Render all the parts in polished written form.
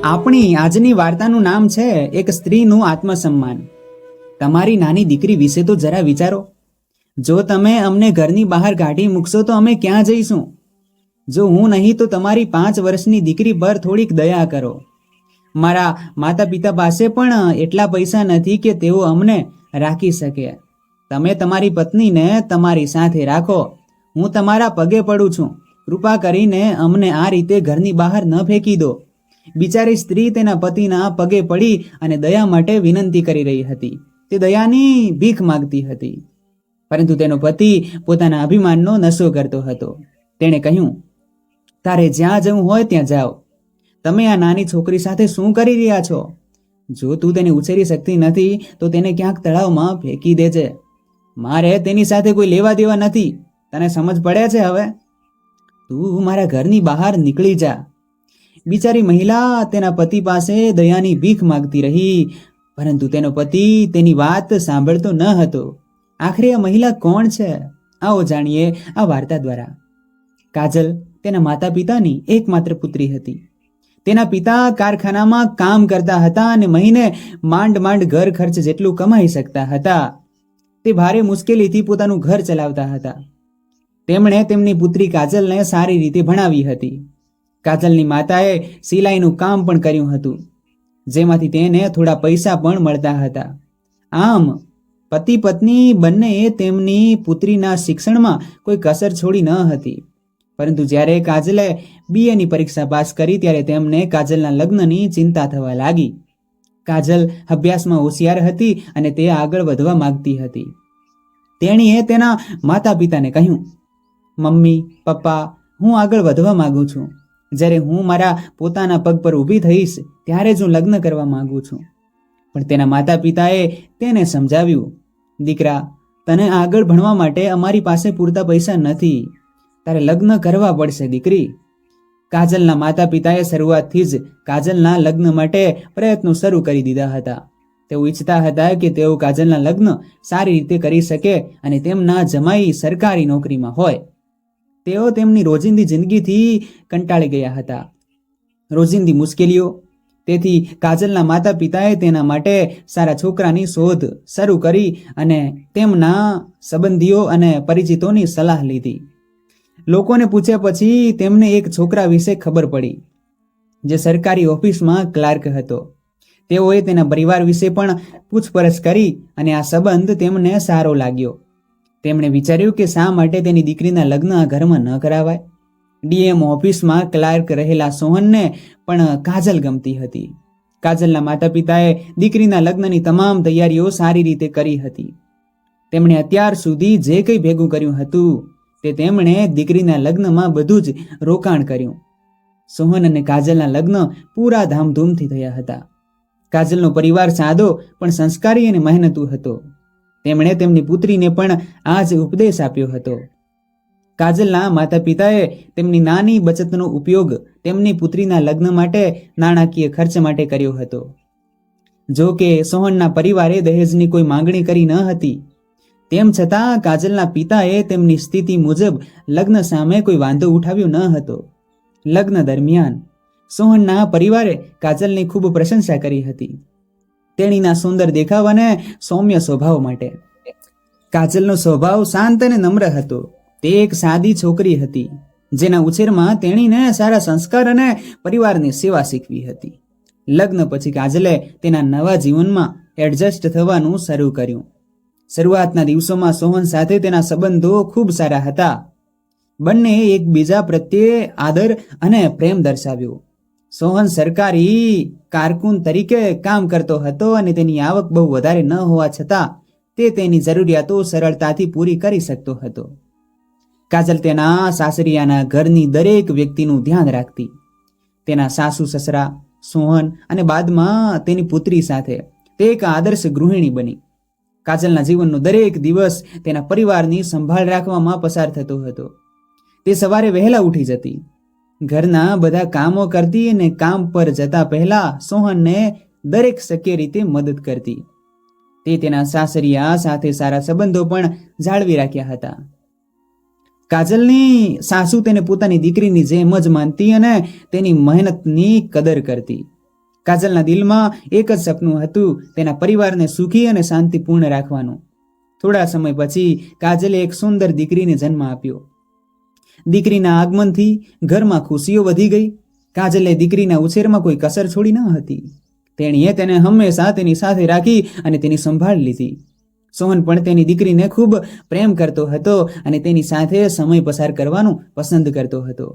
આપણી આજની વાર્તાનું નામ છે એક સ્ત્રીનું આત્મસન્માન. તમારી નાની દીકરી વિશે તો જરા વિચારો. જો તમે અમને ઘરની બહાર કાઢી મૂકશો તો અમે ક્યાં જઈશું? જો હું નહીં તો તમારી 5 વર્ષની દીકરી પર થોડીક દયા કરો. મારા માતા પિતા પાસે પણ એટલા પૈસા નથી કે તેઓ અમને રાખી શકે. તમે તમારી પત્નીને તમારી સાથે રાખો. હું તમારા પગે પડું છું. કૃપા કરીને અમને આ રીતે ઘરની બહાર ન ફેંકી દો. બિચારી સ્ત્રી તેના પતિના પગે પડી અને દયા માટે વિનંતી કરી રહી હતી. તે દયાની ભીખ માંગતી હતી, પરંતુ તેનો પતિ પોતાના અભિમાનનો નશો કરતો હતો. તેણે કહ્યું, તારે જ્યાં જવું હોય ત્યાં જાઓ. તમે આ નાની છોકરી સાથે શું કરી રહ્યા છો? જો તું તેને ઉછેરી શકતી નથી તો તેને ક્યાંક તળાવમાં ફેંકી દેજે. મારે તેની સાથે કોઈ લેવા દેવા નથી. તને સમજ પડે છે? હવે તું મારા ઘરની બહાર નીકળી જા. બિચારી મહિલા તેના પતિ પાસે દયાની ભીખ માંગતી રહી, પરંતુ તેનો પતિ તેની વાત સાંભળતો ન હતો. આખરે આ મહિલા કોણ છે? આવો જાણીએ આ વાર્તા દ્વારા. કાજલ તેના માતા પિતાની એકમાત્ર પુત્રી હતી. તેના પિતા કારખાનામાં કામ કરતા હતા અને મહિને માંડ ઘર ખર્ચ જેટલું કમાઈ શકતા હતા. તે ભારે મુશ્કેલીથી પોતાનું ઘર ચલાવતા હતા. તેમણે તેમની પુત્રી કાજલને સારી રીતે ભણાવી હતી. કાજલની માતાએ સિલાઈનું કામ પણ કર્યું હતું, જેમાંથી તેને થોડા પૈસા પણ મળતા હતા. આમ પતિ પત્ની બંનેએ તેમની પુત્રીના શિક્ષણમાં કોઈ કસર છોડી ન હતી. પરંતુ જ્યારે કાજલે BA ની પરીક્ષા પાસ કરી ત્યારે તેમને કાજલના લગ્નની ચિંતા થવા લાગી. કાજલ અભ્યાસમાં હોશિયાર હતી અને તે આગળ વધવા માંગતી હતી. તેણીએ તેના માતા પિતાને કહ્યું, મમ્મી પપ્પા, હું આગળ વધવા માંગુ છું. જ્યારે હું મારા પોતાના પગ પર ઊભી થઈશ ત્યારે જ હું લગ્ન કરવા માંગુ છું. પણ તેના માતા પિતાએ તેને સમજાવ્યું, દીકરા, તને આગળ ભણવા માટે અમારી પાસે પૂરતા પૈસા નથી. તારે લગ્ન કરવા પડશે દીકરી. કાજલના માતા પિતાએ શરૂઆતથી જ કાજલના લગ્ન માટે પ્રયત્નો શરૂ કરી દીધા હતા. તેઓ ઈચ્છતા હતા કે તેઓ કાજલના લગ્ન સારી રીતે કરી શકે અને તેમના જમાઈ સરકારી નોકરીમાં હોય. તેઓ તેમની રોજિંદી જિંદગીથી કંટાળી ગયા હતા, રોજિંદી મુશ્કેલીઓ. તેથી કાજલના માતા પિતાએ તેના માટે સારા છોકરાની શોધ શરૂ કરી અને તેમના સંબંધીઓ અને પરિચિતોની સલાહ લીધી. લોકોને પૂછ્યા પછી તેમને એક છોકરા વિશે ખબર પડી, જે સરકારી ઓફિસમાં ક્લાર્ક હતો. તેઓએ તેના પરિવાર વિશે પણ પૂછપરછ કરી અને આ સંબંધ તેમને સારો લાગ્યો. તેમણે વિચાર્યું કે શા માટે તેની દીકરીના લગ્ન આ ઘરમાં ન કરાવાય. DM ઓફિસમાં ક્લાર્ક રહેલા સોહનને પણ કાજલ ગમતી હતી. કાજલના માતા પિતાએ દીકરીના લગ્નની તમામ તૈયારીઓ સારી રીતે કરી હતી. તેમણે અત્યાર સુધી જે કંઈ ભેગું કર્યું હતું તે તેમણે દીકરીના લગ્નમાં બધું જ રોકાણ કર્યું. સોહન અને કાજલના લગ્ન પૂરા ધામધૂમથી થયા હતા. કાજલનો પરિવાર સાદો પણ સંસ્કારી અને મહેનતુ હતો. તેમણે તેમની પુત્રીને પણ આ જ ઉપદેશ આપ્યો હતો. કાજલના માતા પિતાએ તેમની નાની બચતનો ઉપયોગ તેમની પુત્રીના લગ્ન માટે નાણાકીય ખર્ચ માટે કર્યો હતો. જો કે સોહનના પરિવારે દહેજની કોઈ માંગણી કરી ન હતી. તેમ છતાં કાજલના પિતાએ તેમની સ્થિતિ મુજબ લગ્ન સામે કોઈ વાંધો ઉઠાવ્યો ન હતો. લગ્ન દરમિયાન સોહનના પરિવારે કાજલની ખૂબ પ્રશંસા કરી હતી, તેણીના સુંદર દેખાવ અને સૌમ્ય સ્વભાવ માટે. કાજલનો સ્વભાવ શાંત અને નમ્ર હતો. તે એક સાદી છોકરી હતી, જેના ઉછેરમાં તેણીને સારા સંસ્કાર અને પરિવારની સેવા શીખવી હતી. લગ્ન પછી કાજલે તેના નવા જીવનમાં એડજસ્ટ થવાનું શરૂ કર્યું. શરૂઆતના દિવસોમાં સોહન સાથે તેના સંબંધો ખૂબ સારા હતા. બંને એકબીજા પ્રત્યે આદર અને પ્રેમ દર્શાવ્યો. સોહન સરકારી કારકુન તરીકે કામ કરતો હતો અને તેની આવક બહુ વધારે ન હોવા છતાં તે તેની જરૂરિયાતો સરળતાથી પૂરી કરી શકતો હતો. કાજલ તેના સાસરિયાના ઘરની દરેક વ્યક્તિનું ધ્યાન રાખતી. તેના સાસુ સસરા, સોહન અને બાદમાં તેની પુત્રી સાથે તે એક આદર્શ ગૃહિણી બની. કાજલના જીવનનો દરેક દિવસ તેના પરિવારની સંભાળ રાખવામાં પસાર થતો હતો. તે સવારે વહેલા ઉઠી જતી, ઘરના બધા કામો કરતી અને કામ પર જતા પહેલા સોહનને દરેક શક્ય રીતે મદદ કરતી. તે તેના સાસરિયા સાથે સારા સંબંધો પણ જાળવી રાખ્યા હતા. કાજલની સાસુ તેને પોતાની દીકરીની જેમ જ માનતી અને તેની મહેનતની કદર કરતી. કાજલના દિલમાં એક જ સપનું હતું, તેના પરિવારને સુખી અને શાંતિપૂર્ણ રાખવાનું. થોડા સમય પછી કાજલે એક સુંદર દીકરીને જન્મ આપ્યો. દીકરીના આગમનથી ઘરમાં ખુશીઓ વધી ગઈ. કાજલે દીકરીના ઉછેરમાં કોઈ કસર છોડી ન હતી. તેણીએ તેને હંમેશા તેની સાથે રાખી અને તેની સંભાળ લીધી. સોહન પણ તેની દીકરીને ખૂબ પ્રેમ કરતો હતો અને તેની સાથે સમય પસાર કરવાનું પસંદ કરતો હતો.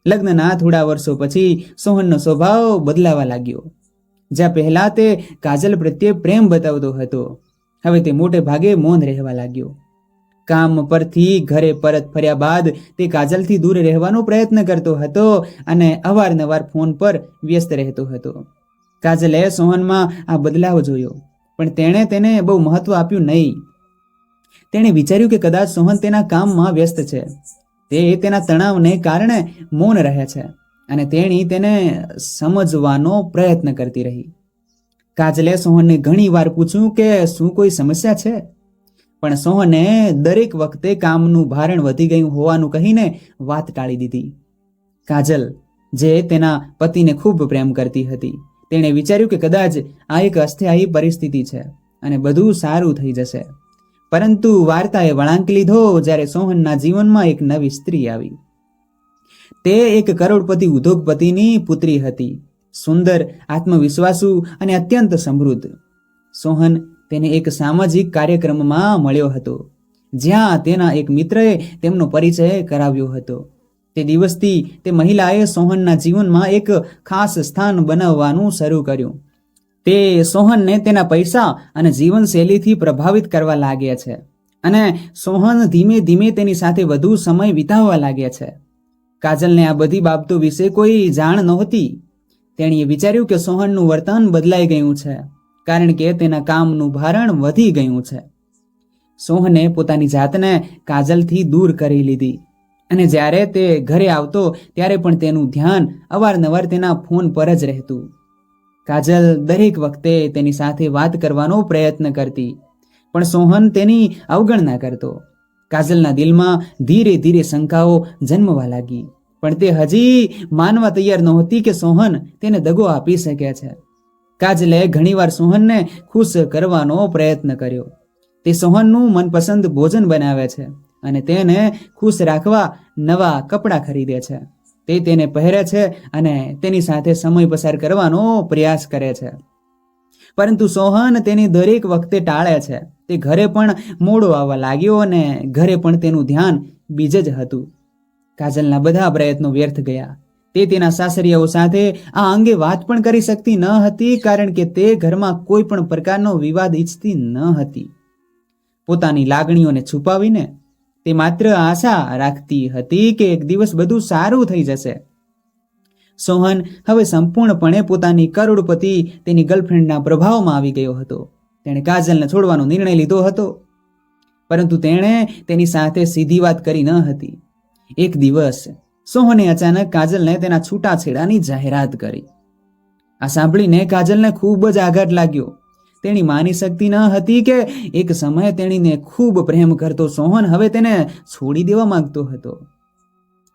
લગ્નના થોડા વર્ષો પછી સોહનનો સ્વભાવ બદલાવા લાગ્યો. જ્યાં પહેલા તે કાજલ પ્રત્યે પ્રેમ બતાવતો હતો, હવે તે મોટે ભાગે મૌન રહેવા લાગ્યો. કામ પરથી ઘરે પરત ફર્યા બાદ તે કાજલથી દૂર રહેવાનો પ્રયત્ન કરતો હતો અને અવારનવાર ફોન પર વ્યસ્ત રહેતો હતો. કાજલે સોહનમાં આ બદલાવ જોયો, પણ તેણે તેને બહુ મહત્વ આપ્યું નહીં. તેણે વિચાર્યું કે કદાચ સોહન તેના કામમાં વ્યસ્ત છે, તે તેના તણાવને કારણે મૌન રહે છે અને તેણી તેને સમજવાનો પ્રયત્ન કરતી રહી. કાજલે સોહનને ઘણી વાર પૂછ્યું કે શું કોઈ સમસ્યા છે, પણ સોહને દરેક વખતે કામનું ભારણ વધી ગયું હોવાનું કહીને વાત ટાળી દીધી. કાજલ, જે તેના પતિને ખૂબ પ્રેમ કરતી હતી, તેણે વિચાર્યું કે કદાચ આ એક અસ્થાયી પરિસ્થિતિ છે અને બધું સારું થઈ જશે. પરંતુ વાર્તાએ વળાંક લીધો જ્યારે સોહનના જીવનમાં એક નવી સ્ત્રી આવી. તે એક કરોડપતિ ઉદ્યોગપતિની પુત્રી હતી, સુંદર, આત્મવિશ્વાસુ અને અત્યંત સમૃદ્ધ. સોહન તેને એક સામાજિક કાર્યક્રમમાં મળ્યો હતો, જ્યાં તેના એક મિત્રએ તેમનો પરિચય કરાવ્યો હતો. તે દિવસથી તે મહિલાએ સોહનના જીવનમાં એક ખાસ સ્થાન બનાવવાનું શરૂ કર્યું. તે સોહનને તેના પૈસા અને જીવનશૈલીથી પ્રભાવિત કરવા લાગ્યા છે અને સોહન ધીમે ધીમે તેની સાથે વધુ સમય વિતાવવા લાગ્યા છે. કાજલને આ બધી બાબતો વિશે કોઈ જાણ નહોતી. તેણીએ વિચાર્યું કે સોહનનું વર્તન બદલાઈ ગયું છે કારણ કે તેના કામનું ભારણ વધી ગયું છે. સોહને પોતાની જાતને કાજલથી દૂર કરી લીધી અને જ્યારે તે ઘરે આવતો ત્યારે પણ તેનું ધ્યાન અવારનવાર તેના ફોન પર જ રહેતું. કાજલ દરેક વખતે તેની સાથે વાત કરવાનો પ્રયત્ન કરતી, પણ સોહન તેની અવગણના કરતો. કાજલના દિલમાં ધીરે ધીરે શંકાઓ જન્મવા લાગી, પણ તે હજી માનવા તૈયાર નહોતી કે સોહન તેને દગો આપી શકે છે. કાજલે ઘણીવાર સોહનને ખુશ કરવાનો પ્રયત્ન કર્યો. તે સોહનનું મનપસંદ ભોજન બનાવે છે અને તેને ખુશ રાખવા નવા કપડાં ખરીદે છે. તે તેને પહેરે છે અને તેની સાથે સમય પસાર કરવાનો પ્રયાસ કરે છે. પરંતુ સોહન તેની દરેક વખતે ટાળે છે. તે ઘરે પણ મોડો આવવા લાગ્યો અને ઘરે પણ તેનું ધ્યાન બીજે જ હતું. કાજલના બધા પ્રયત્નો વ્યર્થ ગયા. તે તેના સાસરિયાઓ સાથે આ અંગે વાત પણ કરી શકતી ન હતી કારણ કે તે ઘરમાં કોઈ પણ પ્રકારનો વિવાદ ઈચ્છતી ન હતી. પોતાની લાગણીઓને છુપાવીને તે માત્ર આશા રાખતી હતી કે એક દિવસ બધું સારું થઈ જશે. સોહન હવે સંપૂર્ણપણે પોતાની કરોડપતિ તેની ગર્લફ્રેન્ડના પ્રભાવમાં આવી ગયો હતો. તેણે કાજલને છોડવાનો નિર્ણય લીધો હતો, પરંતુ તેણે તેની સાથે સીધી વાત કરી ન હતી. એક દિવસ સોહને અચાનક કાજલને તેના છૂટાછેડાની જાહેરાત કરી. આ સાંભળીને કાજલને ખૂબ જ આઘાત લાગ્યો. તેણી માની શકતી ન હતી કે એક સમયે તેણીને ખૂબ પ્રેમ કરતો સોહન હવે તેને છોડી દેવા માંગતો હતો.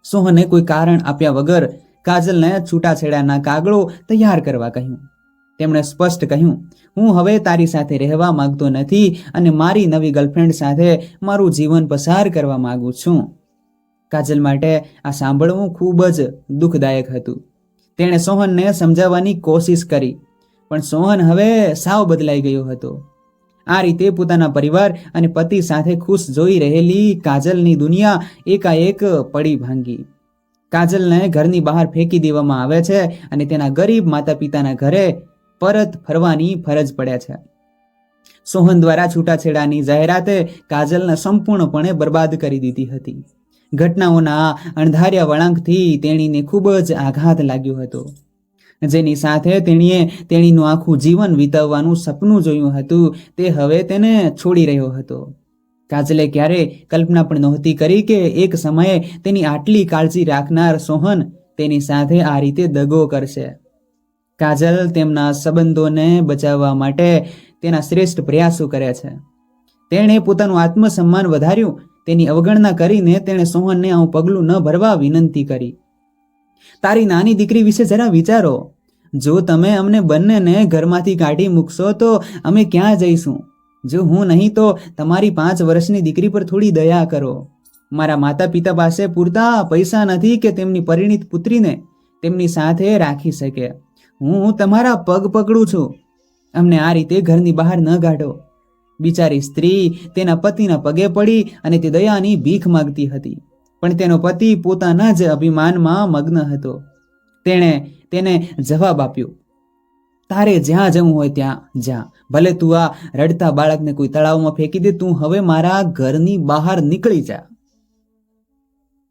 સોહને કોઈ કારણ આપ્યા વગર કાજલને છૂટાછેડાના કાગળો તૈયાર કરવા કહ્યું. તેમણે સ્પષ્ટ કહ્યું, હું હવે તારી સાથે રહેવા માંગતો નથી અને મારી નવી ગર્લફ્રેન્ડ સાથે મારું જીવન પસાર કરવા માંગુ છું. કાજલ માટે આ સાંભળવું ખૂબ જ દુઃખદાયક હતું. તેણે સોહનને સમજાવવાની કોશિશ કરી, પણ સોહન હવે સાવ બદલાઈ ગયો હતો. આ રીતે પોતાના પરિવાર અને પતિ સાથે ખુશ જોઈ રહેલી કાજલની દુનિયા એકાએક પડી ભાંગી. કાજલને ઘરની બહાર ફેંકી દેવામાં આવે છે અને તેના ગરીબ માતા પિતાના ઘરે પરત ફરવાની ફરજ પડે છે. સોહન દ્વારા છૂટાછેડાની જાહેરાતે કાજલને સંપૂર્ણપણે બરબાદ કરી દીધી હતી. ઘટનાઓના અણધાર્યા વળાંકથી તેણીને ખૂબ જ આઘાત લાગ્યો હતો. જેની સાથે તેણીએ તેણીનું આખું જીવન વિતાવવાનું સપનું જોયું હતું, તે હવે તેને છોડી રહ્યો હતો. કાજલે ક્યારેય કલ્પના પણ નહોતી કરી કે એક સમયે તેની આટલી કાળજી રાખનાર સોહન તેની સાથે આ રીતે દગો કરશે. કાજલ તેમના સંબંધોને બચાવવા માટે તેના શ્રેષ્ઠ પ્રયાસો કરે છે. તેણે પોતાનું આત્મસન્માન વધાર્યું. તેની અવગણના કરીને તેણે સોહનને આવું પગલું ન ભરવા વિનંતી કરી. તારી નાની દીકરી વિશે જરા વિચારો. જો તમે અમને બંનેને ઘરમાંથી કાઢી મૂકશો તો અમે ક્યાં જઈશું? જો હું નહીં તો તમારી 5 વર્ષની દીકરી પર થોડી દયા કરો. મારા માતા પિતા પાસે પૂરતા પૈસા નથી કે તેમની પરિણીત પુત્રીને તેમની સાથે રાખી શકે. હું તમારા પગ પકડું છું. અમને આ રીતે ઘરની બહાર ન કાઢો. બિચારી સ્ત્રી તેના પતિના પગે પડી અને તે દયાની ભીખ માંગતી હતી, પણ તેનો પતિ પોતાના જ અભિમાનમાં મગ્ન હતો. તેણે તેને જવાબ આપ્યો, તારે જ્યાં જવું હોય ત્યાં જા. ભલે તું આ રડતા બાળકને કોઈ તળાવમાં ફેંકી દે, તું હવે મારા ઘરની બહાર નીકળી જા.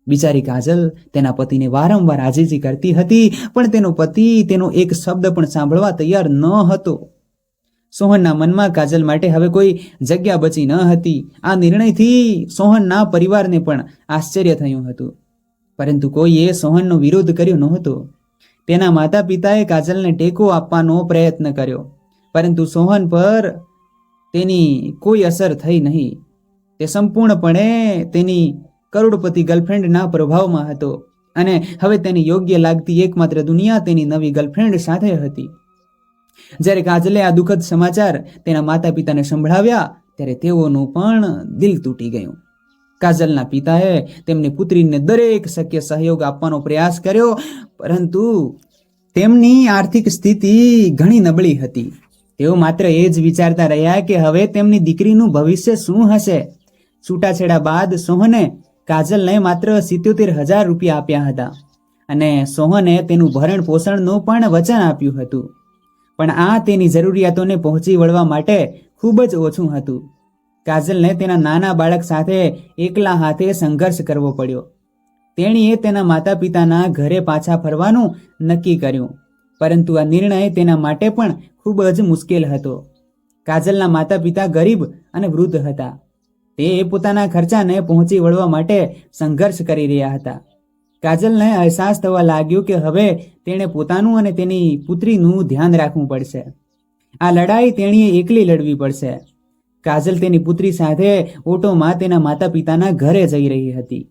બિચારી કાજલ તેના પતિને વારંવાર આજીજી કરતી હતી, પણ તેનો પતિ તેનો એક શબ્દ પણ સાંભળવા તૈયાર ન હતો. સોહનના મનમાં કાજલ માટે હવે કોઈ જગ્યા બચી ન હતી. આ નિર્ણયથી સોહનના પરિવારને પણ આશ્ચર્ય થયું હતું, પરંતુ કોઈએ સોહનનો વિરોધ કર્યો નહોતો. તેના માતા પિતાએ કાજલને ટેકો આપવાનો પ્રયત્ન કર્યો, પરંતુ સોહન પર તેની કોઈ અસર થઈ નહીં. તે સંપૂર્ણપણે તેની કરોડપતિ ગર્લફ્રેન્ડના પ્રભાવમાં હતો અને હવે તેની યોગ્ય લાગતી એકમાત્ર દુનિયા તેની નવી ગર્લફ્રેન્ડ સાથે હતી. જ્યારે કાજલે આ દુઃખદ સમાચાર તેના માતા પિતાને સંભળાવ્યા ત્યારે તેઓનું પણ દિલ તૂટી ગયું. કાજલના પિતાએ તેમની પુત્રીને દરેક શક્ય સહયોગ આપવાનો પ્રયાસ કર્યો, પરંતુ તેમની આર્થિક સ્થિતિ ઘણી નબળી હતી. તેઓ માત્ર એ જ વિચારતા રહ્યા કે હવે તેમની દીકરીનું ભવિષ્ય શું હશે. છૂટાછેડા બાદ સોહને કાજલને માત્ર 77,000 રૂપિયા આપ્યા હતા અને સોહને તેનું ભરણ પોષણનું પણ વચન આપ્યું હતું, પણ આ તેની જરૂરિયાતોને પહોંચી વળવા માટે ખૂબ જ ઓછું હતું. કાજલને તેના નાના બાળક સાથે એકલા હાથે સંઘર્ષ કરવો પડ્યો. તેણીએ તેના માતા પિતાના ઘરે પાછા ફરવાનું નક્કી કર્યું, પરંતુ આ નિર્ણય તેના માટે પણ ખૂબ જ મુશ્કેલ હતો. કાજલના માતા પિતા ગરીબ અને વૃદ્ધ હતા. તે પોતાના ખર્ચાને પહોંચી વળવા માટે સંઘર્ષ કરી રહ્યા હતા. કાજલને અહેસાસ થવા લાગ્યો કે હવે તેણે પોતાનું અને તેની પુત્રીનું ધ્યાન રાખવું પડશે. આ લડાઈ તેણીએ એકલી લડવી પડશે. કાજલ તેની પુત્રી સાથે ઓટોમાં તેના માતા પિતાના ઘરે જઈ રહી હતી.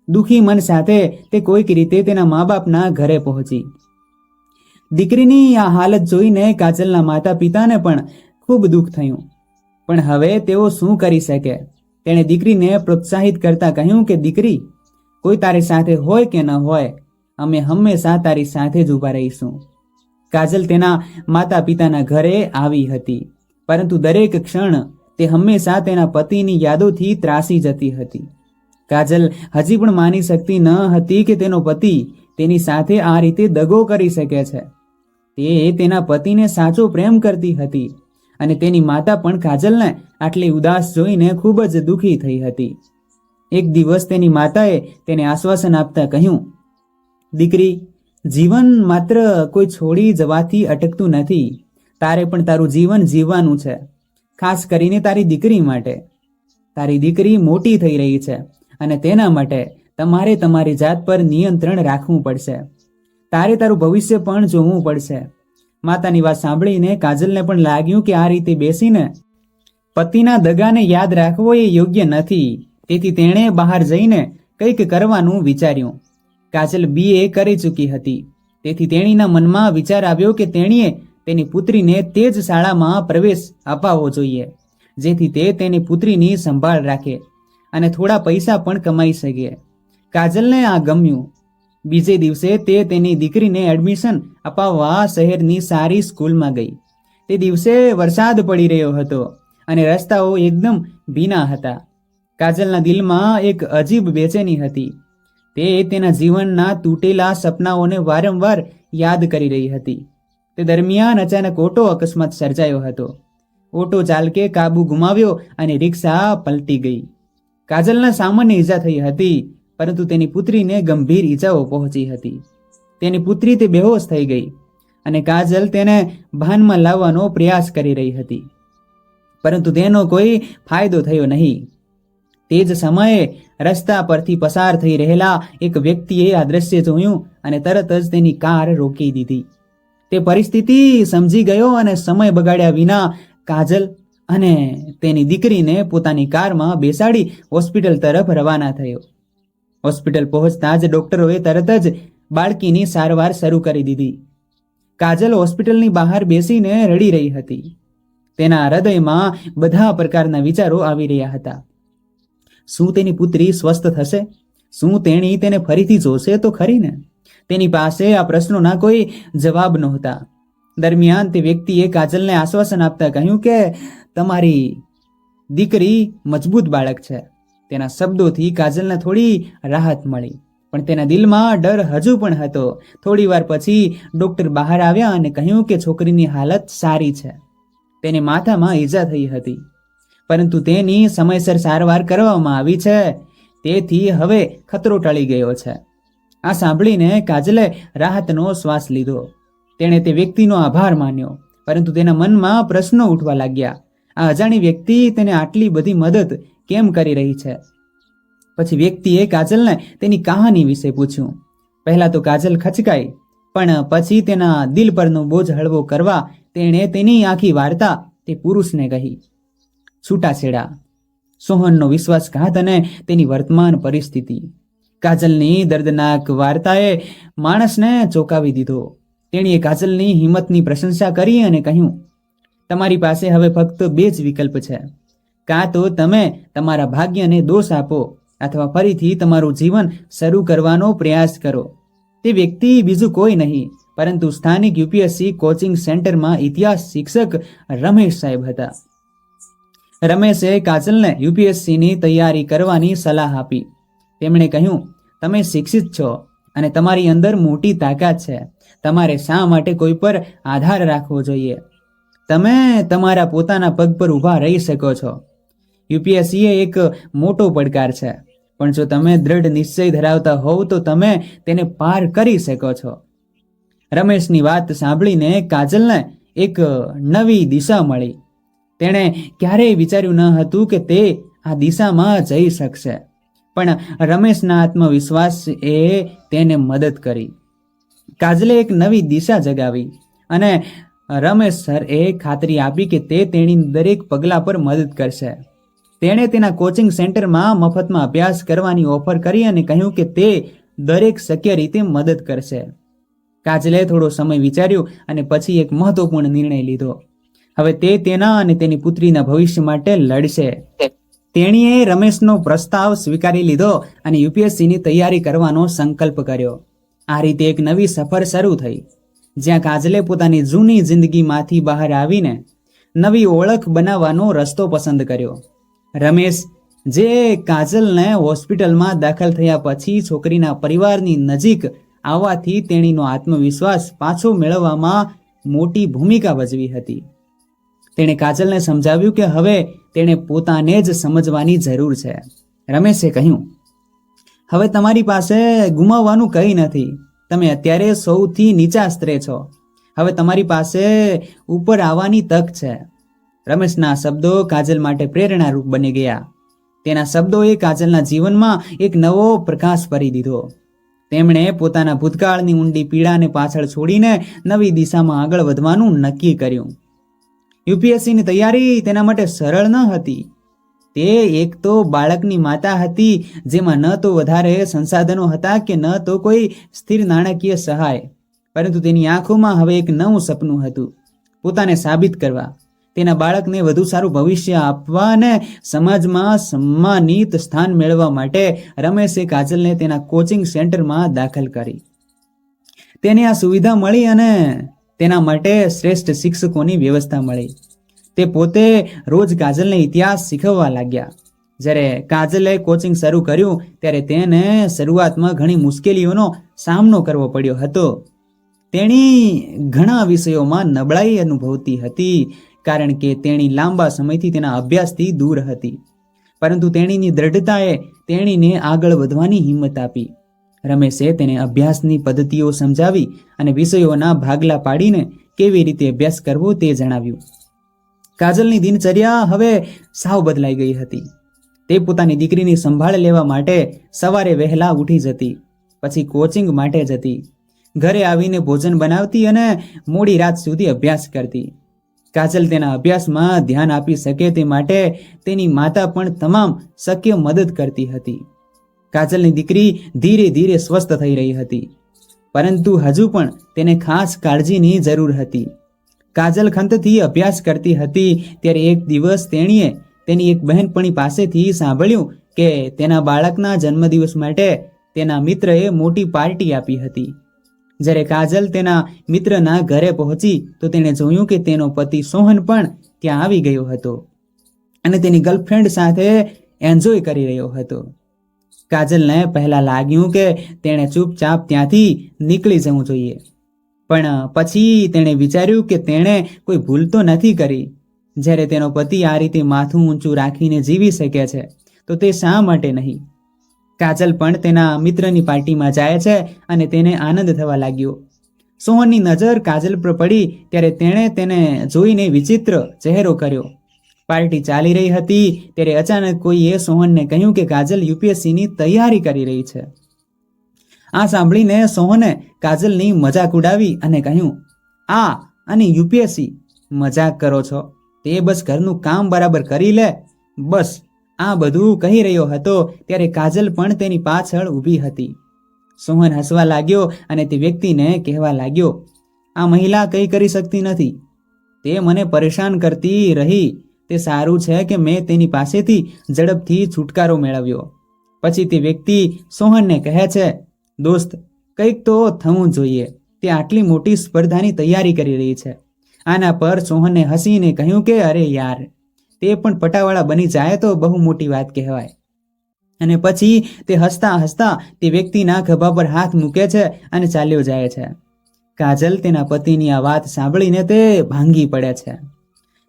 દુઃખી મન સાથે તે કોઈક રીતે તેના મા બાપના ઘરે પહોંચી. દીકરીની આ હાલત જોઈને કાજલના માતા પિતાને પણ ખૂબ દુઃખ થયું, પણ હવે તેઓ શું કરી શકે? તેણે દીકરીને પ્રોત્સાહિત કરતા કહ્યું કે દીકરી, કોઈ તારી સાથે હોય કે ન હોય, અમે હંમેશા તારી સાથે જ ઊભા રહીશું. કાજલ તેના માતા પિતાના ઘરે આવી હતી, પરંતુ દરેક ક્ષણ તે હંમેશા તેના પતિની યાદોથી ત્રાસી જતી હતી. કાજલ હજી પણ માની શકતી ન હતી કે તેનો પતિ તેની સાથે આ રીતે દગો કરી શકે છે. તે તેના પતિને સાચો પ્રેમ કરતી હતી અને તેની માતા પણ કાજલને આટલી ઉદાસ જોઈને ખૂબ જ દુઃખી થઈ હતી. એક દિવસ તેની માતાએ તેને આશ્વાસન આપતા કહ્યું, દીકરી, જીવન માત્ર કોઈ છોડી જવાથી અટકતું નથી. તારે પણ તારું જીવન જીવવાનું છે, ખાસ કરીને તારી દીકરી માટે. તારી દીકરી મોટી થઈ રહી છે અને તેના માટે તમારે તમારી જાત પર નિયંત્રણ રાખવું પડશે. તારે તારું ભવિષ્ય પણ જોવું પડશે. માતાની વાત સાંભળીને કાજલને પણ લાગ્યું કે આ રીતે બેસીને પતિના દગાને યાદ રાખવો એ યોગ્ય નથી. તેથી તેણે બહાર જઈને કંઈક કરવાનું વિચાર્યું. કાજલ BA કરી ચૂકી હતી, તેથી તેણીના મનમાં વિચાર આવ્યો કે તેણીએ તેની પુત્રીને તે જ શાળામાં પ્રવેશ અપાવવો જોઈએ, જેથી તે તેની પુત્રીની સંભાળ રાખે અને થોડા પૈસા પણ કમાઈ શકે. કાજલને આ ગમ્યું. બીજે દિવસે તે તેની દીકરીને એડમિશન અપાવવા શહેરની સારી સ્કૂલમાં ગઈ. તે દિવસે વરસાદ પડી રહ્યો હતો અને રસ્તાઓ એકદમ ભીના હતા. કાજલના દિલમાં એક અજીબ બેચેની હતી. તે તેના જીવનના તૂટેલા સપનાઓને વારંવાર યાદ કરી રહી હતી. તે દરમિયાન અચાનક ઓટો અકસ્માત સર્જાયો હતો. ઓટો ચાલકે કાબુ ગુમાવ્યો અને રિક્ષા પલટી ગઈ. કાજલને સામાન્ય ઈજા થઈ હતી, પરંતુ તેની પુત્રીને ગંભીર ઈજાઓ પહોંચી હતી. તેની પુત્રી તે બેહોશ થઈ ગઈ અને કાજલ તેને ભાનમાં લાવવાનો પ્રયાસ કરી રહી હતી, પરંતુ તેનો કોઈ ફાયદો થયો નહીં. તે જ સમયે રસ્તા પરથી પસાર થઈ રહેલા એક વ્યક્તિએ આ દ્રશ્ય જોયું અને તરત જ તેની કાર રોકી દીધી. તે પરિસ્થિતિ સમજી ગયો અને સમય બગાડ્યા વિના કાજલ અને તેની દીકરીને પોતાની કારમાં બેસાડી હોસ્પિટલ તરફ રવાના થયો. હોસ્પિટલ પહોંચતા જ ડોક્ટરોએ તરત જ બાળકીની સારવાર શરૂ કરી દીધી. કાજલ હોસ્પિટલની બહાર બેસીને રડી રહી હતી. તેના હૃદયમાં બધા પ્રકારના વિચારો આવી રહ્યા હતા. શું તેની પુત્રી સ્વસ્થ થશે? શું તેણી તેને ફરીથી જોશે તો ખરી ને? તેની પાસે આ પ્રશ્નોના કોઈ જવાબ નહોતા. દરમિયાન તે વ્યક્તિએ કાજલને આશ્વાસન આપતા કહ્યું કે તમારી દીકરી મજબૂત બાળક છે. તેના શબ્દોથી કાજલને થોડી રાહત મળી, પણ તેના દિલમાં ડર હજુ પણ હતો. થોડી વાર પછી ડોક્ટર બહાર આવ્યા અને કહ્યું કે છોકરીની હાલત સારી છે. તેને માથામાં ઈજા થઈ હતી, પરંતુ તેની સમયસર સારવાર કરવામાં આવી છે, તેથી હવે ખતરો ટળી ગયો છે. આ સાંભળીને કાજલે રાહતનો શ્વાસ લીધો. તેણે તે વ્યક્તિનો આભાર માન્યો, પરંતુ તેના મનમાં પ્રશ્નો ઉઠવા લાગ્યા. આ અજાણી વ્યક્તિ તેને આટલી બધી મદદ કેમ કરી રહી છે? પછી વ્યક્તિએ કાજલને તેની કહાની વિશે પૂછ્યું. પહેલા તો કાજલ ખચકાઈ, પણ પછી તેના દિલ પરનો બોજ હળવો કરવા તેણે તેની આખી વાર્તા તે પુરુષને કહી. છૂટાછેડા, સોહનનો વિશ્વાસઘાત અને તેની વર્તમાન પરિસ્થિતિ. કાજલની દર્દનાક વાર્તાએ માણસને ચોંકાવી દીધો. તેણીએ કાજલની હિંમતની પ્રશંસા કરી અને કહ્યું, તમારી પાસે હવે ફક્ત 2 જ વિકલ્પ છે. કાં તો તમે તમારા ભાગ્યને દોષ આપો અથવા ફરીથી તમારું જીવન શરૂ કરવાનો પ્રયાસ કરો. તે વ્યક્તિ બીજું કોઈ નહીં પરંતુ સ્થાનિક યુપીએસસી કોચિંગ સેન્ટરમાં ઇતિહાસ શિક્ષક રમેશ સાહેબ હતા. રમેશે કાજલને યુપીએસસીની તૈયારી કરવાની સલાહ આપી. તેમણે કહ્યું, તમે શિક્ષિત છો અને તમારી અંદર મોટી તાકાત છે. તમારે શા માટે કોઈ પર આધાર રાખવો જોઈએ? તમે તમારા પોતાના પગ પર ઊભા રહી શકો છો. યુપીએસસી એક મોટો પડકાર છે, પણ જો તમે દ્રઢ નિશ્ચય ધરાવતા હોવ તો તમે તેને પાર કરી શકો છો. રમેશની વાત સાંભળીને કાજલને એક નવી દિશા મળી. તેણે ક્યારેય વિચાર્યું ન હતું કે તે આ દિશામાં જઈ શકશે, પણ રમેશના આત્મવિશ્વાસ એ તેને મદદ કરી. કાજલે એક નવી દિશા જગાવી અને રમેશ સરે ખાતરી આપી કે તે તેની દરેક પગલા પર મદદ કરશે. તેણે તેના કોચિંગ સેન્ટરમાં મફતમાં અભ્યાસ કરવાની ઓફર કરી અને કહ્યું કે તે દરેક શક્ય રીતે મદદ કરશે. કાજલે થોડો સમય વિચાર્યું અને પછી એક મહત્વપૂર્ણ નિર્ણય લીધો. હવે તે તેના અને તેની પુત્રીના ભવિષ્ય માટે લડશે. તેણીએ રમેશનો પ્રસ્તાવ સ્વીકારી લીધો અને યુપીએસસીની તૈયારી કરવાનો સંકલ્પ કર્યો. આ રીતે એક નવી સફર શરૂ થઈ, જ્યાં કાજલે પોતાની જૂની જિંદગીમાંથી બહાર આવીને નવી ઓળખ બનાવવાનો રસ્તો પસંદ કર્યો. રમેશ, જે કાજલને હોસ્પિટલમાં દાખલ થયા પછી છોકરીના પરિવારની નજીક આવવાથી તેણીનો આત્મવિશ્વાસ પાછો મેળવવામાં મોટી ભૂમિકા ભજવી હતી. તેણે કાજલને સમજાવ્યું કે હવે તેણે પોતાને જ સમજવાની જરૂર છે. રમેશે કહ્યું, હવે તમારી પાસે ગુમાવવાનું કંઈ નથી. તમે અત્યારે સૌથી નીચા સ્તરે છો. હવે તમારી પાસે ઉપર આવવાની તક છે. રમેશના શબ્દો કાજલ માટે પ્રેરણારૂપ બની ગયા. તેના શબ્દોએ કાજલના જીવનમાં એક નવો પ્રકાશ ભરી દીધો. તેમણે પોતાના ભૂતકાળની ઊંડી પીડાને પાછળ છોડીને નવી દિશામાં આગળ વધવાનું નક્કી કર્યું. યુપીએસસીની તૈયારી તેના માટે સરળ ન હતી. તે એક તો બાળકની માતા હતી, જેમાં ન તો વધારે સંસાધનો હતા કે ન તો કોઈ સ્થિર નાણાકીય સહાય, પરંતુ તેની આંખોમાં હવે એક નવું સપનું હતું, પોતાને સાબિત કરવા, તેના બાળકને વધુ સારું ભવિષ્ય આપવા અને સમાજમાં સન્માનિત સ્થાન મેળવવા માટે રમેશે કાજલને તેના કોચિંગ સેન્ટરમાં દાખલ કરી. તેને આ સુવિધા મળી અને તેના માટે શ્રેષ્ઠ શિક્ષકોની વ્યવસ્થા મળી. તે પોતે રોજ કાજલને ઇતિહાસ શીખવવા લાગ્યા. જ્યારે કાજલે કોચિંગ શરૂ કર્યું ત્યારે તેને શરૂઆતમાં ઘણી મુશ્કેલીઓનો સામનો કરવો પડ્યો હતો. તેણી ઘણા વિષયોમાં નબળાઈ અનુભવતી હતી, કારણ કે તેણી લાંબા સમયથી તેના અભ્યાસથી દૂર હતી. પરંતુ તેણીની દ્રઢતાએ તેણીને આગળ વધવાની હિંમત આપી. રમેશે તેને અભ્યાસની પદ્ધતિઓ સમજાવી અને વિષયોના ભાગલા પાડીને કેવી રીતે અભ્યાસ કરવો તે જણાવ્યું. કાજલની દિનચર્યા હવે સાવ બદલાઈ ગઈ હતી. તે પોતાની દીકરીની સંભાળ લેવા માટે સવારે વહેલા ઉઠી જતી, પછી કોચિંગ માટે જતી, ઘરે આવીને ભોજન બનાવતી અને મોડી રાત સુધી અભ્યાસ કરતી. કાજલ તેના અભ્યાસમાં ધ્યાન આપી શકે તે માટે તેની માતા પણ તમામ શક્ય મદદ કરતી હતી. કાજલની દીકરી ધીરે ધીરે સ્વસ્થ થઈ રહી હતી, પરંતુ હજુ પણ તેને ખાસ કાળજીની જરૂર હતી. કાજલ ખંતથી અભ્યાસ કરતી હતી ત્યારે એક દિવસ તેણીએ તેની એક બહેનપણી પાસેથી સાંભળ્યું કે તેના બાળકના જન્મદિવસ માટે તેના મિત્રએ મોટી પાર્ટી આપી હતી. જ્યારે કાજલ તેના મિત્રના ઘરે પહોંચી તો તેણે જોયું કે તેનો પતિ સોહન પણ ત્યાં આવી ગયો હતો અને તેની ગર્લફ્રેન્ડ સાથે એન્જોય કરી રહ્યો હતો. કાજલને પહેલા લાગ્યું કે તેણે ચૂપચાપ ત્યાંથી નીકળી જવું જોઈએ, પણ પછી તેણે વિચાર્યું કે તેણે કોઈ ભૂલ તો નથી કરી. જ્યારે તેનો પતિ આ રીતે માથું ઊંચું રાખીને જીવી શકે છે તો તે શા માટે નહીં? કાજલ પણ તેના મિત્રની પાર્ટીમાં જાય છે અને તેને આનંદ થવા લાગ્યો. સોહનની નજર કાજલ પર પડી ત્યારે તેણે તેને જોઈને વિચિત્ર ચહેરો કર્યો. પાર્ટી ચાલી રહી હતી ત્યારે અચાનક કોઈએ સોહનને કહ્યું કે કાજલ યુપીએસસીની તૈયારી કરી રહી છે. આ સાંભળીને સોહને કાજલની મજાક ઉડાવી અને કહ્યું, આ અને યુપીએસસી મજાક કરો છો? તે બસ ઘરનું કામ બરાબર કરી લે બસ. આ બધું કહી રહ્યો હતો ત્યારે કાજલ પણ તેની પાછળ ઊભી હતી. સોહન હસવા લાગ્યો અને તે વ્યક્તિને કહેવા લાગ્યો, આ મહિલા કંઈ કરી શકતી નથી, તે મને પરેશાન કરતી રહી. તે સારું છે કે મેં તેની પાસેથી ઝડપથી છુટકારો મેળવ્યો. પછી તે વ્યક્તિ સોહનને કહે છે, દોસ્ત કંઈક તો થવું જોઈએ, તે આટલી મોટી સ્પર્ધાની તૈયારી કરી રહી છે. આના પર સોહને હસીને કહ્યું કે અરે યાર, તે પણ પટાવાળા બની જાય તો બહુ મોટી વાત કહેવાય. અને પછી તે હસતા હસતા તે વ્યક્તિના ખભા પર હાથ મૂકે છે અને ચાલ્યો જાય છે. કાજલ તેના પતિની આ વાત સાંભળીને તે ભાંગી પડે છે.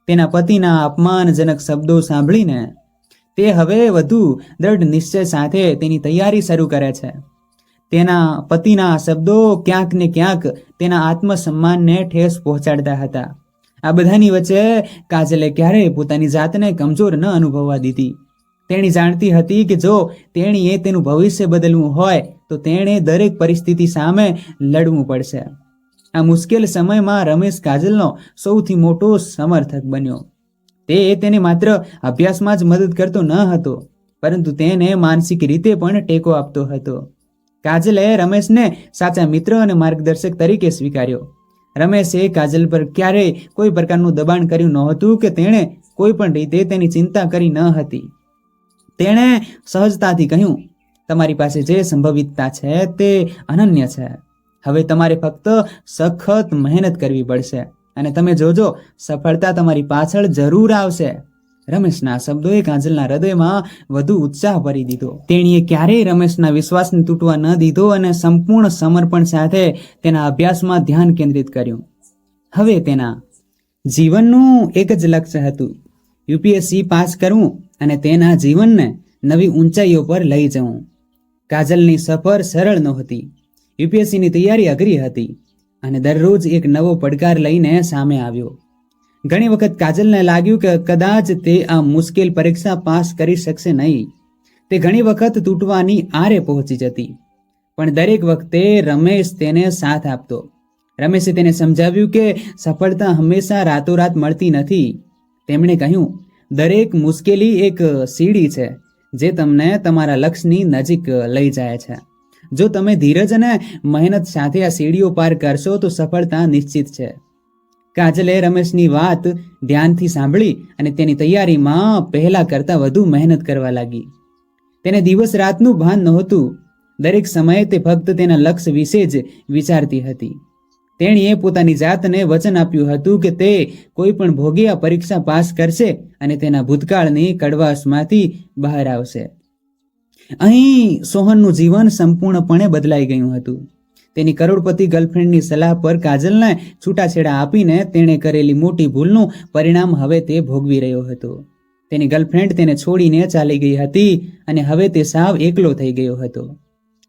તેના પતિના અપમાનજનક શબ્દો સાંભળીને તે હવે વધુ દૃઢ નિશ્ચય સાથે તેની તૈયારી શરૂ કરે છે. તેના પતિના શબ્દો ક્યાંક ને ક્યાંક તેના આત્મસન્માનને ઠેસ પહોંચાડતા હતા. આ બધાની વચ્ચે કાજલે ક્યારેય પોતાની જાતને કમજોર ન અનુભવવા દીધી. તેણી જાણતી હતી કે જો તેણીએ તેનું ભવિષ્ય બદલવું હોય તો તેણે દરેક પરિસ્થિતિ સામે લડવું પડશે. આ મુશ્કેલ સમયમાં રમેશ કાજલનો સૌથી મોટો સમર્થક બન્યો. તે તેને માત્ર અભ્યાસમાં જ મદદ કરતો ન હતો, પરંતુ તેને માનસિક રીતે પણ ટેકો આપતો હતો. કાજલે રમેશને સાચા મિત્ર અને માર્ગદર્શક તરીકે સ્વીકાર્યો. રમેશે કાજલ પર ક્યારેય કોઈ પ્રકારનું દબાણ કર્યું નહોતું કે તેણે કોઈ પણ રીતે તેની ચિંતા કરી ન હતી. તેણે સહજતાથી કહ્યું, તમારી પાસે જે સંભવિતતા છે તે અનન્ય છે. હવે તમારે ફક્ત સખત મહેનત કરવી પડશે અને તમે જોજો સફળતા તમારી પાછળ જરૂર આવશે. રમેશના શબ્દોએ કાજલના હૃદયમાં વધુ ઉત્સાહ ભરી દીધો. તેણીએ ક્યારેય રમેશના વિશ્વાસને તૂટવા ન દીધો અને સંપૂર્ણ સમર્પણ સાથે તેના અભ્યાસમાં ધ્યાન કેન્દ્રિત કર્યું. હવે તેના જીવનનું એક જ લક્ષ્ય હતું, યુપીએસસી પાસ કરવું અને તેના જીવનને નવી ઊંચાઈઓ પર લઈ જવું. કાજલની સફર સરળ નહોતી. યુપીએસસીની તૈયારી અઘરી હતી અને દરરોજ એક નવો પડકાર લઈને સામે આવ્યો. ઘણી વખત કાજલને લાગ્યું કે કદાચ તે આ મુશ્કેલ પરીક્ષા પાસ કરી શકશે નહીં. તે ઘણી વખત તૂટવાની આરે પહોંચી જતી, પણ દરેક વખતે રમેશ તેને સાથ આપતો. રમેશે તેને સમજાવ્યું કે સફળતા હંમેશા રાતોરાત મળતી નથી. તેમણે કહ્યું, દરેક મુશ્કેલી એક સીડી છે જે તમને તમારા લક્ષ્યની નજીક લઈ જાય છે. જો તમે ધીરજ અને મહેનત સાથે આ સીડીઓ પાર કરશો તો સફળતા નિશ્ચિત છે. કાજલે રમેશની વાત ધ્યાનથી સાંભળી અને તેની તૈયારીમાં પહેલા કરતાં વધુ મહેનત કરવા લાગી. તેને દિવસ રાતનું ભાન નહોતું. દરેક સમયે તે ફક્ત તેના લક્ષ્ય વિશે જ વિચારતી હતી. તેણીએ પોતાની જાતને વચન આપ્યું હતું કે તે કોઈ પણ ભોગે આ પરીક્ષા પાસ કરશે અને તેના ભૂતકાળની કડવાશમાંથી બહાર આવશે. અહીં સોહનનું જીવન સંપૂર્ણપણે બદલાઈ ગયું હતું. તેની કરોડપતિ ગર્લફ્રેન્ડની સલાહ પર કાજલને છૂટાછેડા આપીને તેણે કરેલી મોટી ભૂલનું પરિણામ હવે તે ભોગવી રહ્યો હતો. તેની ગર્લફ્રેન્ડ તેને છોડીને ચાલી ગઈ હતી અને હવે તે સાવ એકલો થઈ ગયો હતો.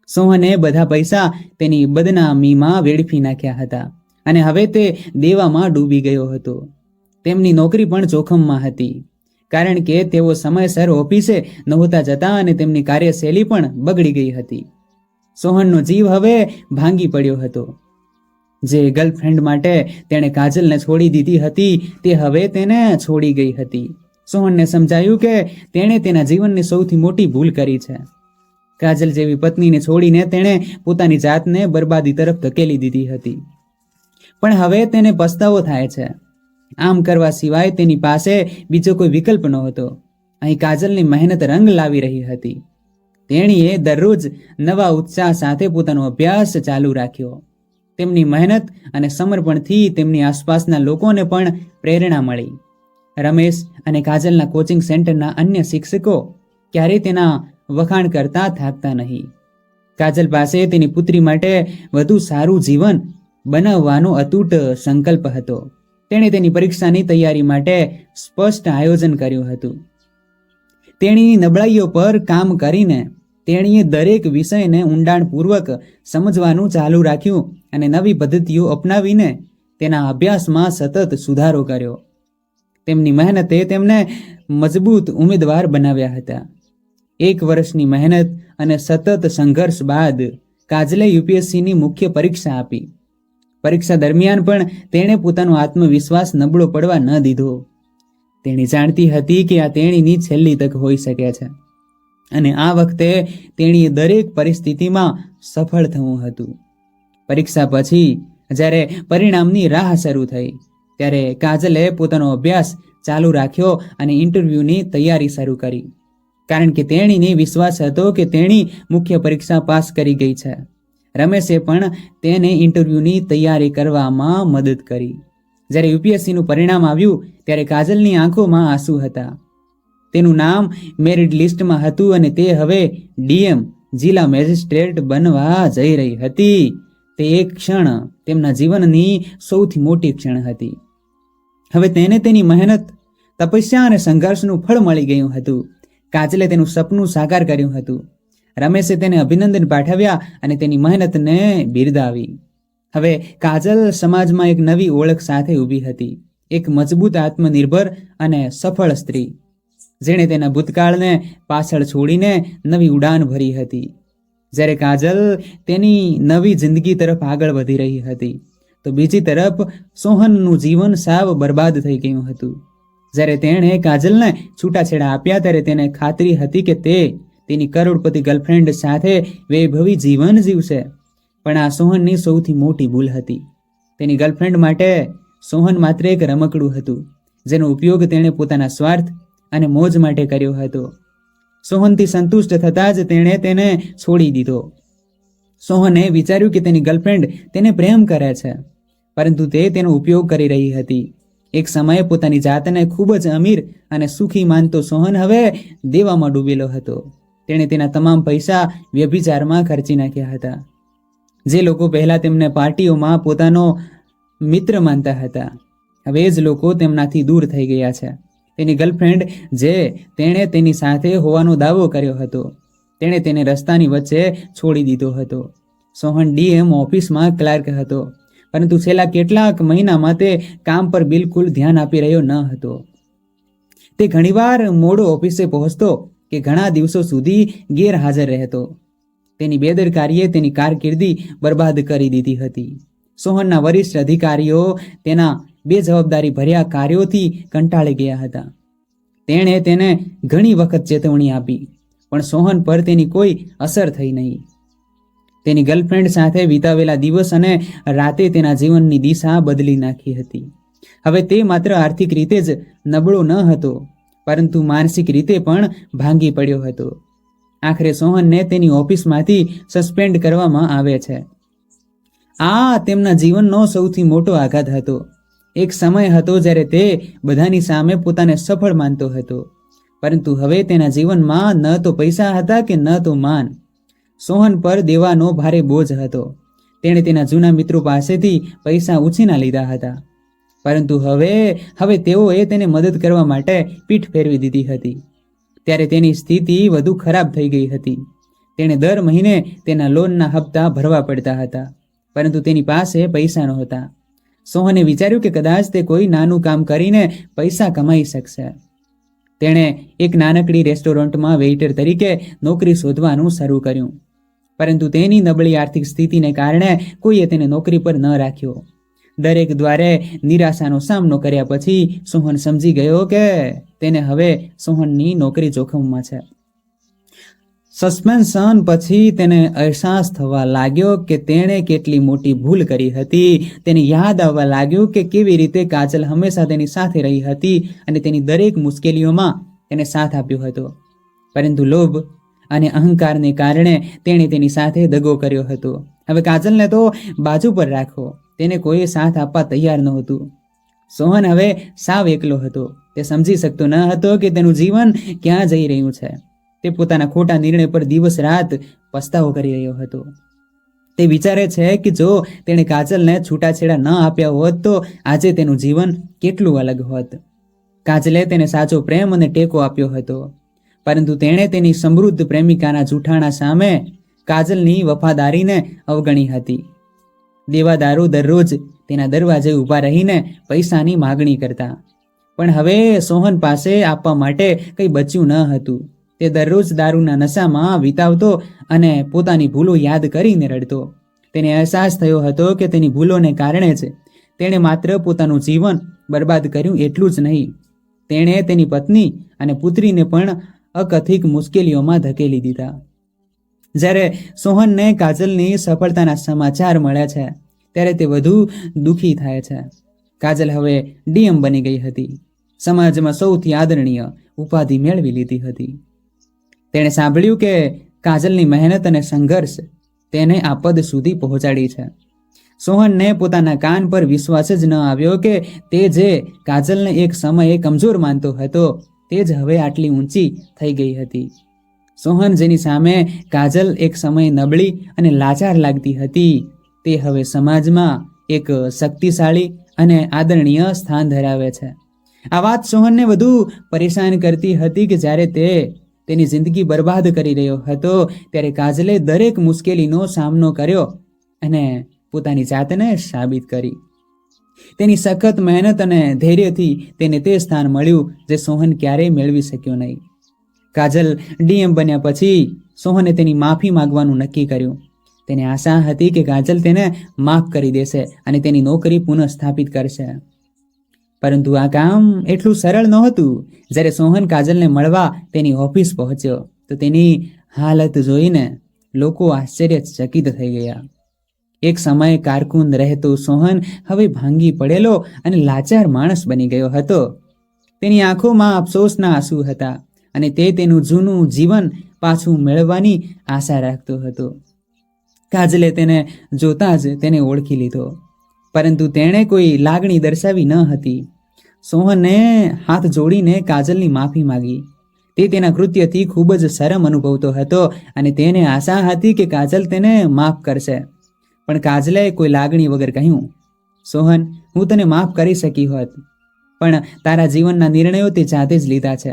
સોહને બધા પૈસા તેની બદનામીમાં વેડફી નાખ્યા હતા અને હવે તે દેવામાં ડૂબી ગયો હતો. તેમની નોકરી પણ જોખમમાં હતી કારણ કે તેઓ સમયસર ઓફિસે નહોતા જતા અને તેમની કાર્યશૈલી પણ બગડી ગઈ હતી. સોહનનો જીવ હવે ભાંગી પડ્યો હતો. જે ગર્લફ્રેન્ડ માટે તેણે કાજલને છોડી દીધી હતી તે હવે તેને છોડી ગઈ હતી. સોહનને સમજાયું કે તેણે તેના જીવનની સૌથી મોટી ભૂલ કરી છે. કાજલ જેવી પત્નીને છોડીને તેણે પોતાની જાતને બરબાદી તરફ ધકેલી દીધી હતી. પણ હવે તેને પસ્તાવો થાય છે. આમ કરવા સિવાય તેની પાસે બીજો કોઈ વિકલ્પ નહોતો. અહીં કાજલની મહેનત રંગ લાવી રહી હતી. તેણીએ દરરોજ નવા ઉત્સાહ સાથે પોતાનો અભ્યાસ ચાલુ રાખ્યો. તેમની મહેનત અને સમર્પણથી તેમની આસપાસના લોકોને પણ પ્રેરણા મળી. રમેશ અને કાજલના કોચિંગ સેન્ટરના અન્ય શિક્ષકો ક્યારેય તેના વખાણ કરતા થાકતા નહીં. કાજલ પાસે તેની પુત્રી માટે વધુ સારું જીવન બનાવવાનો અતૂટ સંકલ્પ હતો. તેણે તેની પરીક્ષાની તૈયારી માટે સ્પષ્ટ આયોજન કર્યું હતું. તેણીની નબળાઈઓ પર કામ કરીને તેણીએ દરેક વિષયને ઊંડાણપૂર્વક સમજવાનું ચાલુ રાખ્યું અને નવી પદ્ધતિઓ અપનાવીને તેના અભ્યાસમાં સતત સુધારો કર્યો. તેમની મહેનતે તેમને મજબૂત ઉમેદવાર બનાવ્યા હતા. 1 વર્ષની મહેનત અને સતત સંઘર્ષ બાદ કાજલે યુપીએસસીની મુખ્ય પરીક્ષા આપી. પરીક્ષા દરમિયાન પણ તેણે પોતાનો આત્મવિશ્વાસ નબળો પડવા ન દીધો. તેણી જાણતી હતી કે આ તેણીની છેલ્લી તક હોઈ શકે છે અને આ વખતે તેણીએ દરેક પરિસ્થિતિમાં સફળ થવું હતું. પરીક્ષા પછી જ્યારે પરિણામની રાહ શરૂ થઈ ત્યારે કાજલે પોતાનો અભ્યાસ ચાલુ રાખ્યો અને ઇન્ટરવ્યૂની તૈયારી શરૂ કરી. કારણ કે તેણીને વિશ્વાસ હતો કે તેણી મુખ્ય પરીક્ષા પાસ કરી ગઈ છે. રમેશે પણ તેને ઇન્ટરવ્યૂની તૈયારી કરવામાં મદદ કરી. જ્યારે યુપીએસસીનું પરિણામ આવ્યું ત્યારે કાજલની આંખોમાં આંસુ હતા. તેનું નામ મેરિટ લિસ્ટમાં હતું અને તે હવે ડીએમ જિલ્લા મેજિસ્ટ્રેટ બનવા જઈ રહી હતી. તે એક ક્ષણ તેમના જીવનની સૌથી મોટી ક્ષણ હતી. હવે તેને તેની મહેનત, તપસ્યા અને સંઘર્ષનું ફળ મળી ગયું હતું. કાજલે તેનું સપનું સાકાર કર્યું હતું. રમેશે તેને અભિનંદન પાઠવ્યા અને તેની મહેનતને બિરદાવી. હવે કાજલ સમાજમાં એક નવી ઓળખ સાથે ઊભી હતી. એક મજબૂત, આત્મનિર્ભર અને સફળ સ્ત્રી, જેણે તેના ભૂતકાળને પાછળ છોડીને નવી ઉડાન ભરી હતી. જ્યારે કાજલ તેની નવી જિંદગી તરફ આગળ વધી રહી હતી તો બીજી તરફ સોહનનું જીવન સાવ બરબાદ થઈ ગયું હતું. જ્યારે તેણે કાજલને છૂટાછેડા આપ્યા ત્યારે તેને ખાતરી હતી કે તે તેની કરોડપતિ ગર્લફ્રેન્ડ સાથે વૈભવી જીવન જીવશે. પણ આ સોહનની સૌથી મોટી ભૂલ હતી. તેની ગર્લફ્રેન્ડ માટે સોહન માત્ર એક રમકડું હતું, જેનો ઉપયોગ તેણે પોતાના સ્વાર્થ અને મોજ માટે કર્યો હતો. સોહનથી સંતુષ્ટ થતાં જ તેણે તેને છોડી દીધો. સોહને વિચાર્યું કે તેની ગર્લફ્રેન્ડ તેને પ્રેમ કરે છે, પરંતુ તે તેનો ઉપયોગ કરી રહી હતી. એક સમયે પોતાની જાતને ખૂબ જ અમીર અને સુખી માનતો સોહન હવે દેવામાં ડૂબેલો હતો. તેણે તેના તમામ પૈસા વ્યભિચારમાં ખર્ચી નાખ્યા હતા. જે લોકો પહેલા તેમને પાર્ટીઓમાં પોતાનો મિત્ર માનતા હતા, હવે જ લોકો તેમનાથી દૂર થઈ ગયા છે. તેની ગર્લફ્રેન્ડ, જે તેણે તેની સાથે હોવાનો દાવો કર્યો હતો, તેણે તેને રસ્તાની વચ્ચે છોડી દીધો હતો. સોહન ડીએમ ઓફિસમાં ક્લાર્ક હતો, પરંતુ છેલ્લા કેટલાક મહિનામાં તે કામ પર બિલકુલ ધ્યાન આપી રહ્યો ન હતો. તે ઘણીવાર મોડો ઓફિસે પહોંચતો કે ઘણા દિવસો સુધી ગેરહાજર રહેતો. તેની બેદરકારીએ તેની કારકિર્દી બરબાદ કરી દીધી હતી. સોહનના વરિષ્ઠ અધિકારીઓ તેના બેજવાબદારી ભર્યા કાર્યોથી કંટાળી ગયા હતા. તેણે તેને ઘણી વખત ચેતવણી આપી, પણ સોહન પર તેની કોઈ અસર થઈ નહીં. તેની ગર્લફ્રેન્ડ સાથે વિતાવેલા દિવસ અને રાતે તેના જીવનની દિશા બદલી નાખી હતી. હવે તે માત્ર આર્થિક રીતે જ નબળો ન હતો, પરંતુ માનસિક રીતે પણ ભાંગી પડ્યો હતો. આખરે સોહનને તેની ઓફિસમાંથી સસ્પેન્ડ કરવામાં આવે છે. આ તેમના જીવનનો સૌથી મોટો આઘાત હતો. એક સમય હતો જ્યારે તે બધાની સામે પોતાને સફળ માનતો હતો, પરંતુ હવે તેના જીવનમાં ન તો પૈસા હતા કે ન તો માન. સોહન પર દેવાનો ભારે બોજ હતો. તેણે તેના જૂના મિત્રો પાસેથી પૈસા ઉછીના લીધા હતા, પરંતુ હવે તેઓએ તેને મદદ કરવા માટે પીઠ ફેરવી દીધી હતી. ત્યારે તેની સ્થિતિ વધુ ખરાબ થઈ ગઈ હતી. તેણે દર મહિને તેના લોનના હપ્તા ભરવા પડતા હતા, પરંતુ તેની પાસે પૈસા નહોતા. સોહને વિચાર્યું કે કદાચ તે કોઈ નાનું કામ કરીને પૈસા કમાઈ શકશે. તેણે એક નાનકડી રેસ્ટોરન્ટમાં વેઇટર તરીકે નોકરી શોધવાનું શરૂ કર્યું, પરંતુ તેની નબળી આર્થિક સ્થિતિને કારણે કોઈએ તેને નોકરી પર ન રાખ્યો. દરેક દ્વારે નિરાશાનો સામનો કર્યા પછી સોહન સમજી ગયો કે તેને હવે સોહનની નોકરી જોખમમાં છે. સસ્પેન્શન પછી તેને અહેસાસ થવા લાગ્યો કે તેણે કેટલી મોટી ભૂલ કરી હતી. તેને યાદ આવવા લાગ્યું કે કેવી રીતે કાજલ હંમેશા તેની સાથે રહી હતી અને તેની દરેક મુશ્કેલીઓમાં તેને સાથ આપ્યો હતો. પરંતુ લોભ અને અહંકારને કારણે તેણે તેની સાથે દગો કર્યો હતો. હવે કાજલને તો બાજુ પર રાખો, તેને કોઈ સાથ આપવા તૈયાર નહોતું. સોહન હવે સાવ એકલો હતો. તે સમજી શકતો ન હતો કે તેનું જીવન ક્યાં જઈ રહ્યું છે. તે પોતાના ખોટા નિર્ણય પર દિવસ રાત પસ્તાવો કરી રહ્યો હતો. તે વિચારે છે કે જો તેણે કાજલને છૂટાછેડા ન આપ્યા હોત તો આજે તેનું જીવન કેટલું અલગ હોત. કાજલે તેને સાચો પ્રેમ અને ટેકો આપ્યો હતો, પરંતુ તેણે તેની સમૃદ્ધ પ્રેમિકાના જૂઠાણા સામે કાજલની વફાદારીને અવગણી હતી. દેવાદારો દરરોજ તેના દરવાજે ઊભા રહીને પૈસાની માગણી કરતા, પણ હવે સોહન પાસે આપવા માટે કંઈ બચ્યું ન હતું. તે દરરોજ દારૂના નશામાં વિતાવતો અને પોતાની ભૂલો યાદ કરીને રડતો. તેને અહેસાસ થયો હતો કે તેની ભૂલોને કારણે જ તેણે માત્ર પોતાનું જીવન બરબાદ કર્યું એટલું જ નહીં, તેણે તેની પત્ની અને પુત્રીને પણ અકથિક મુશ્કેલીઓમાં ધકેલી દીધા. જ્યારે સોહનને કાજલની સફળતાના સમાચાર મળ્યા છે ત્યારે તે વધુ દુઃખી થાય છે. કાજલ હવે ડીએમ બની ગઈ હતી. સમાજમાં સૌથી આદરણીય ઉપાધિ મેળવી લીધી હતી. તેણે સાંભળ્યું કે કાજલની મહેનત અને સંઘર્ષ તેને આ પદ સુધી પહોંચાડી છે. સોહનને પોતાના કાન પર વિશ્વાસ જ ન આવ્યો કે તે જે કાજલને એક સમયે કમજોર માનતો હતો તે જ હવે આટલી ઊંચી થઈ ગઈ હતી. સોહન જેની સામે કાજલ એક સમયે નબળી અને લાચાર લાગતી હતી, તે હવે સમાજમાં એક શક્તિશાળી અને આદરણીય સ્થાન ધરાવે છે. આ વાત સોહનને વધુ પરેશાન કરતી હતી કે જ્યારે તે તેની જિંદગી બરબાદ કરી રહ્યો હતો ત્યારે કાજલે દરેક મુશ્કેલીનો સામનો કર્યો અને પોતાની જાતને સાબિત કરી. તેની સખત મહેનત અને ધૈર્યથી તેને તે સ્થાન મળ્યું જે સોહન ક્યારેય મેળવી શક્યો નહીં. કાજલ ડીએમ બન્યા પછી સોહને તેની માફી માંગવાનું નક્કી કર્યું. તેને આશા હતી કે કાજલ તેને માફ કરી દેશે અને તેની નોકરી પુનઃસ્થાપિત કરશે. પરંતુ આ કામ એટલું સરળ નહોતું. જ્યારે સોહન કાજલને મળવા તેની ઓફિસ પહોંચ્યો તો તેની હાલત જોઈને લોકો આશ્ચર્યચકિત થઈ ગયા. એક સમયે કારકુન રહેતો સોહન હવે ભાંગી પડેલો અને લાચાર માણસ બની ગયો હતો. તેની આંખોમાં અફસોસના આંસુ હતા અને તે તેનું જૂનું જીવન પાછું મેળવવાની આશા રાખતો હતો. કાજલે તેને જોતા જ તેને ઓળખી લીધો, પરંતુ તેણે કોઈ લાગણી દર્શાવી ન હતી. સોહને હાથ જોડીને કાજલની માફી માંગી. તે તેના કૃત્યથી ખૂબ જ શરમ અનુભવતો હતો અને તેને આશા હતી કે કાજલ તેને માફ કરશે. પણ કાજલે કોઈ લાગણી વગર કહ્યું, સોહન, હું તને માફ કરી શકી હોત, પણ તારા જીવનના નિર્ણયો તે જાતે જ લીધા છે.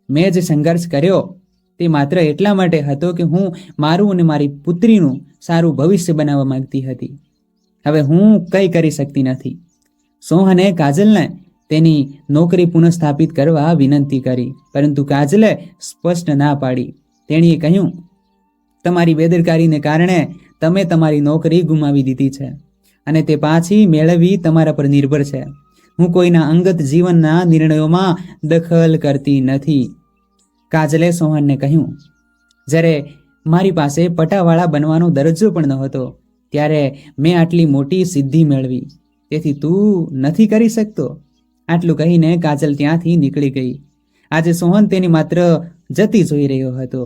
મેં જે સંઘર્ષ કર્યો તે માત્ર એટલા માટે હતો કે હું મારું અને મારી પુત્રીનું સારું ભવિષ્ય બનાવવા માંગતી હતી. હવે હું કંઈ કરી શકતી નથી. સોહને કાજલને તેની નોકરી પુનઃસ્થાપિત કરવા વિનંતી કરી, પરંતુ કાજલે સ્પષ્ટ ના પાડી. તેણીએ કહ્યું, તમારી બેદરકારીને કારણે તમે તમારી નોકરી ગુમાવી દીધી છે અને તે પાછી મેળવવી તમારા પર નિર્ભર છે. હું કોઈના અંગત જીવનના નિર્ણયોમાં દખલ કરતી નથી. કાજલે સોહનને કહ્યું, જ્યારે મારી પાસે પટાવાળા બનવાનો દરજ્જો પણ નહોતો ત્યારે મેં આટલી મોટી સિદ્ધિ મેળવી, તેથી તું નથી કરી શકતો. આટલું કહીને કાજલ ત્યાંથી નીકળી ગઈ. આજે સોહન તેની માત્ર જતી જોઈ રહ્યો હતો.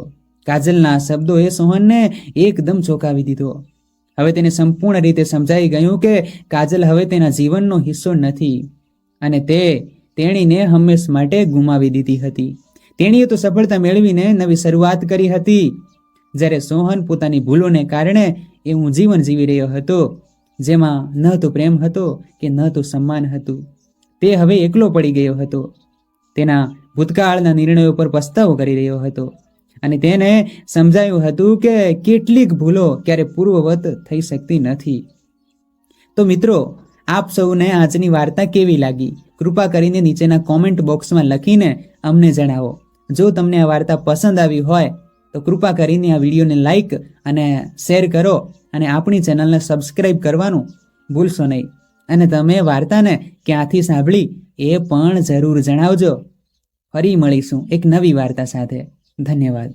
કાજલના શબ્દોએ સોહનને એકદમ ચોંકાવી દીધો. હવે તેને સંપૂર્ણ રીતે સમજાઈ ગયું કે કાજલ હવે તેના જીવનનો હિસ્સો નથી અને તેણીને હંમેશ માટે ગુમાવી દીધી હતી. તેણીએ તો સફળતા મેળવીને નવી શરૂઆત કરી હતી, જ્યારે સોહન પોતાની ભૂલોને કારણે એવું જીવન જીવી રહ્યો હતો જેમાં ન તો પ્રેમ હતો કે ન તો સન્માન હતું. તે હવે એકલો પડી ગયો હતો. તેના ભૂતકાળના નિર્ણયો પર પસ્તાવો કરી રહ્યો હતો અને તેને સમજાયું હતું કે કેટલીક ભૂલો ક્યારે પૂર્વવત થઈ શકતી નથી. તો મિત્રો, આપ સૌને આજની વાર્તા કેવી લાગી? કૃપા કરીને નીચેના કોમેન્ટ બોક્સમાં લખીને અમને જણાવો. જો તમને આ વાર્તા પસંદ આવી હોય તો કૃપા કરીને આ વિડીયોને લાઈક અને શેર કરો અને આપણી ચેનલને સબસ્ક્રાઈબ કરવાનું ભૂલશો નહીં. અને તમે વાર્તાને ક્યાંથી સાંભળી એ પણ જરૂર જણાવજો. ફરી મળીશું એક નવી વાર્તા સાથે. ધન્યવાદ.